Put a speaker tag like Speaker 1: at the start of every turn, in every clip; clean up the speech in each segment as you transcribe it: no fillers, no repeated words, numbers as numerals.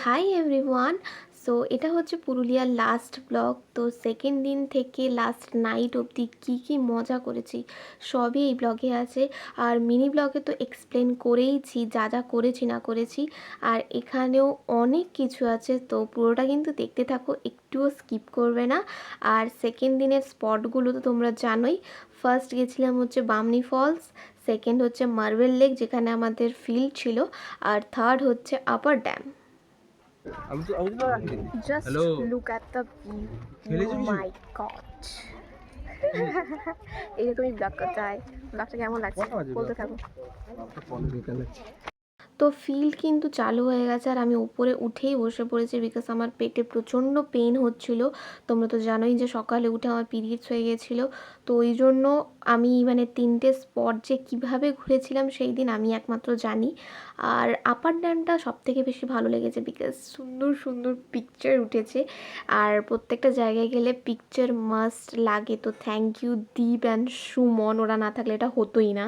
Speaker 1: Hi everyone. So এটা হচ্ছে পুরুলিয়ার লাস্ট ব্লগ। তো সেকেন্ড দিন থেকে লাস্ট নাইট অবধি কী মজা করেছি সবই এই ব্লগে আছে। আর মিনি ব্লগে তো এক্সপ্লেন করেইছি যা যা করেছি না করেছি, আর এখানেও অনেক কিছু আছে। তো পুরোটা কিন্তু দেখতে থাকো, একটুও স্কিপ করবে না। আর সেকেন্ড দিনের স্পটগুলো তো তোমরা জানোই। ফার্স্ট গেছিলাম হচ্ছে বামনি ফলস, সেকেন্ড হচ্ছে মার্বেল লেক যেখানে আমাদের ফিল্ড ছিল, আর থার্ড হচ্ছে upper dam. Just look at the view. Oh my god. এরকমই ব্লগ করতে হয়। ব্লগটা কেমন লাগছে বলতে থাকো। তো ফিল্ড কিন্তু চালু হয়ে গেছে, আর আমি উপরে উঠেই বসে পড়েছি বিকজ আমার পেটে প্রচণ্ড পেন হচ্ছিল। তোমরা তো জানোই যে সকালে উঠে আমার পিরিয়ডস হয়ে গেছিলো। তো ওই জন্য আমি মানে 3টে স্পট যে কীভাবে ঘুরেছিলাম সেই দিন আমি একমাত্র জানি। আর আপার ড্যামটা সবথেকে বেশি ভালো লেগেছে বিকজ সুন্দর সুন্দর পিকচার উঠেছে, আর প্রত্যেকটা জায়গায় গেলে পিকচার মাস্ট লাগে। তো thank you Deep and Suman, ওরা না থাকলে এটা হতোই না।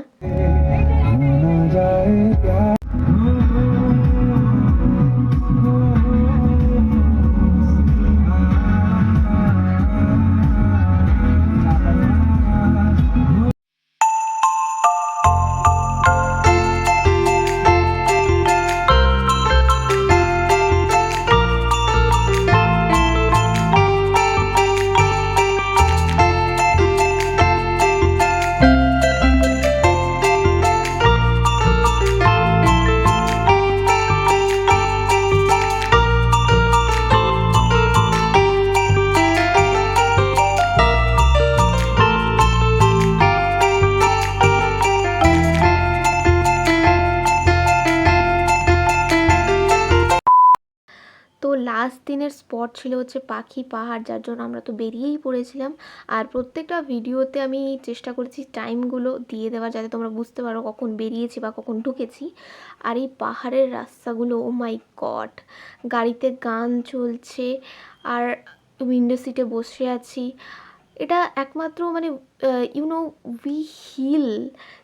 Speaker 1: তো লাস্ট দিনের স্পট ছিল হচ্ছে পাখি পাহাড়, যার জন্য আমরা তো বেরিয়েই পড়েছিলাম। আর প্রত্যেকটা ভিডিওতে আমি চেষ্টা করেছি টাইমগুলো দিয়ে দেওয়ার, যাতে তোমরা বুঝতে পারো কখন বেরিয়েছি বা কখন ঢুকেছি। আর এই পাহাড়ের রাস্তাগুলো, ও মাই গড, গাড়িতে গান চলছে আর উইন্ডো সিটে বসে আছি। এটা একমাত্র মানে ইউনো উই হিল,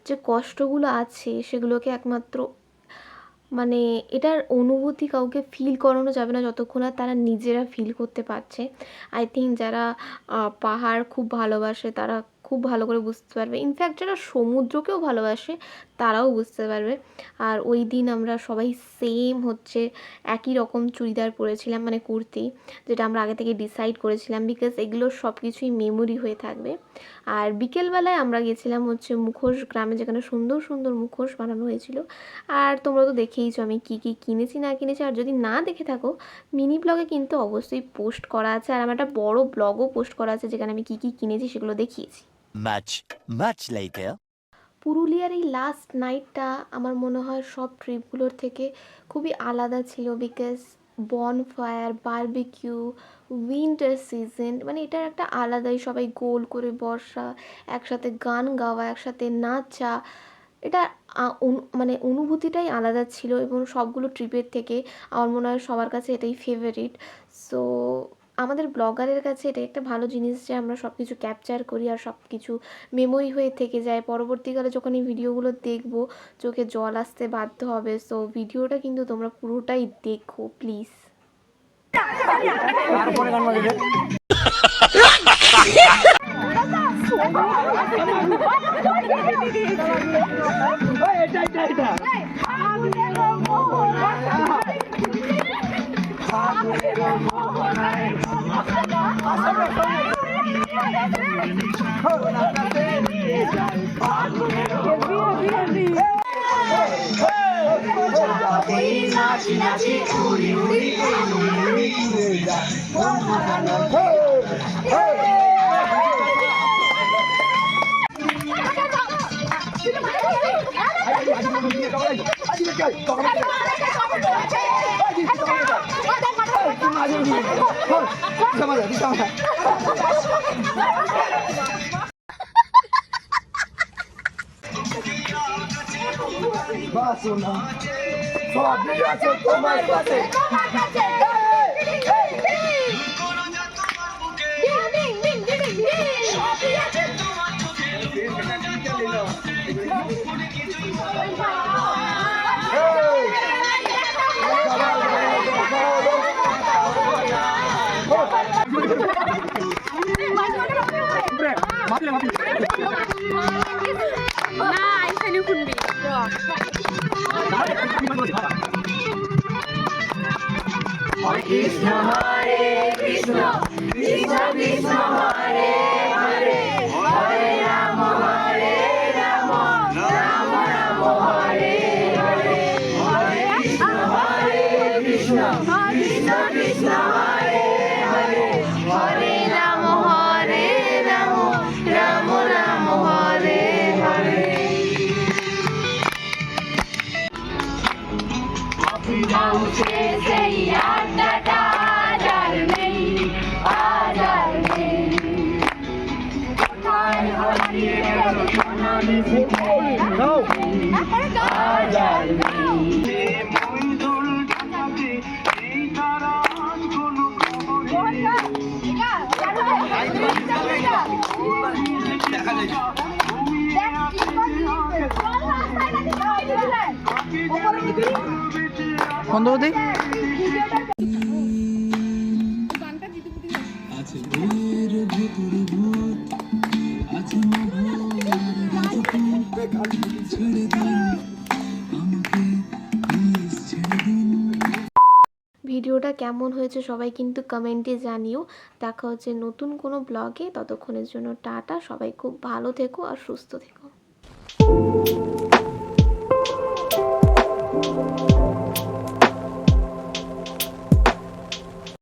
Speaker 1: যে কষ্টগুলো আছে সেগুলোকে একমাত্র মানে এটার অনুভূতি কাউকে ফিল করানো যাবে না যতক্ষণ না তারা নিজেরা ফিল করতে পারছে। আই থিঙ্ক যারা পাহাড় খুব ভালোবাসে তারা খুব ভালো করে বুঝতে পারবে, ইনফ্যাক্ট যারা সমুদ্রকেও ভালোবাসে তারাও বুঝতে পারবে। আর ওই দিন আমরা সবাই সেম হচ্ছে একই রকম চুড়িদার পরেছিলাম, মানে কুর্তি, যেটা আমরা আগে থেকে ডিসাইড করেছিলাম বিকজ এগুলো সব কিছুই মেমোরি হয়ে থাকবে। আর বিকেলবেলায় আমরা গেছিলাম হচ্ছে মুখোশ গ্রামে, যেখানে সুন্দর সুন্দর মুখোশ বানানো হয়েছিল। আর তোমরা তো দেখেইছো আমি কী কিনেছি না কিনেছি। আর যদি না দেখে থাকো, মিনি ব্লগে কিন্তু অবশ্যই পোস্ট করা আছে, আর আমার একটা বড় ব্লগও পোস্ট করা আছে যেখানে আমি কী কিনেছি সেগুলো দেখিয়েছি।
Speaker 2: much later.
Speaker 1: পুরুলিয়ার এই লাস্ট নাইটটা আমার মনে হয় সব ট্রিপগুলোর থেকে খুবই আলাদা ছিল because bonfire, barbecue, winter season, মানে এটার একটা আলাদাই, সবাই গোল করে বসা, একসাথে গান গাওয়া, একসাথে নাচা, এটা মানে অনুভূতিটাই আলাদা ছিল। এবং সবগুলো ট্রিপের থেকে আমার মনে হয় সবার কাছে এটাই ফেভারিট। সো আমাদের ব্লগারের কাছে এটা একটা ভালো জিনিস যে আমরা সব কিছু ক্যাপচার করি আর সব কিছু মেমোরি হয়ে থেকে যায়। পরবর্তীকালে যখন এই ভিডিওগুলো দেখবো চোখে জল আসতে বাধ্য হবে। সো ভিডিওটা কিন্তু তোমরা পুরোটাই দেখো প্লিজ।
Speaker 3: না এখানে শুনবি
Speaker 1: হরে রাম রাম রাম হরে হরে।
Speaker 4: বন্ধুবতী
Speaker 1: ভিডিওটা কেমন হয়েছে সবাই কিন্তু কমেন্টে জানিও। দেখা হচ্ছে নতুন কোনো ব্লগে, ততক্ষণের জন্য টাটা। সবাই খুব ভালো থেকো আর সুস্থ থেকো।